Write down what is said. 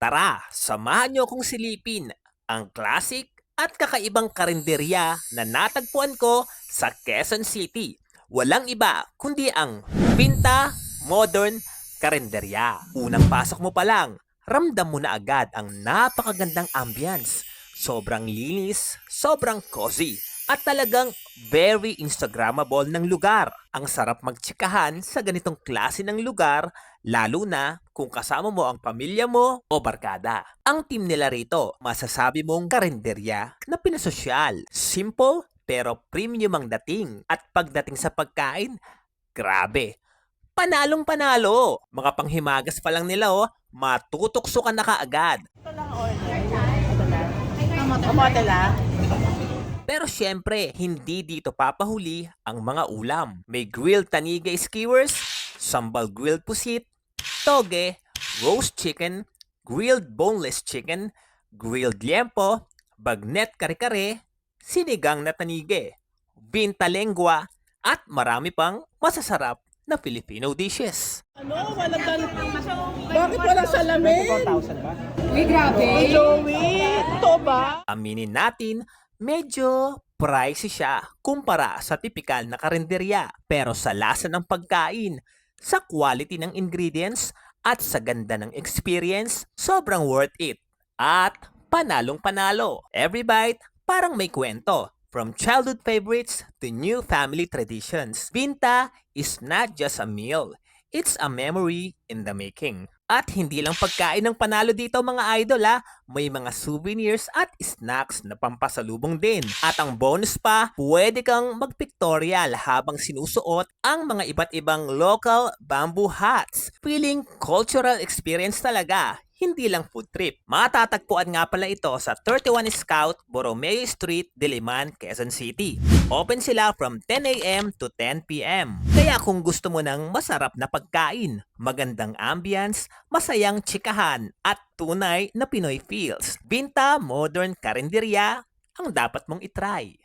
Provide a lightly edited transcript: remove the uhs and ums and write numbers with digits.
Tara, samahan niyo akong silipin ang classic at kakaibang karinderya na natagpuan ko sa Quezon City. Walang iba kundi ang Pinta Modern Karinderya. Unang pasok mo pa lang, ramdam mo na agad ang napakagandang ambience. Sobrang linis, sobrang cozy, at talagang very Instagrammable ng lugar. Ang sarap magtsikahan sa ganitong klase ng lugar, lalo na kung kasama mo ang pamilya mo o barkada. Ang team nila rito, masasabi mong karinderya na pinasosyal. Simple pero premium ang dating. At pagdating sa pagkain, grabe. Panalong panalo. Mga panghimagas pa lang nila matutokso ka na kaagad. Ito lang order. Ito lang. Kamote lang. Pero syempre, hindi dito papahuli ang mga ulam. May grilled tanigay skewers, sambal grilled pusit, toge, roast chicken, grilled boneless chicken, grilled liempo, bagnet kare-kare, sinigang na tanige, binta lengua, at marami pang masasarap na Filipino dishes. Ano? Walang Bakit walang salamin? 4,000 ba? Uy, grabe. Ay, Joey! Ito ba? Aminin natin, medyo pricey siya kumpara sa tipikal na karinderya. Pero sa lasa ng pagkain, sa quality ng ingredients, at sa ganda ng experience, sobrang worth it. At panalong panalo. Every bite, parang may kwento. From childhood favorites to new family traditions, Binta is not just a meal. It's a memory in the making. At hindi lang pagkain ng panalo dito mga idol may mga souvenirs at snacks na pampasalubong din. At ang bonus pa, pwede kang magpictorial habang sinusuot ang mga iba't ibang local bamboo hats. Feeling cultural experience talaga, hindi lang food trip. Matatagpuan nga pala ito sa 31 Scout, Borromeo Street, Diliman, Quezon City. Open sila from 10 a.m. to 10 p.m. Kaya kung gusto mo ng masarap na pagkain, magandang ambience, masayang tsikahan, at tunay na Pinoy feels, Binta Modern Karinderya ang dapat mong itry.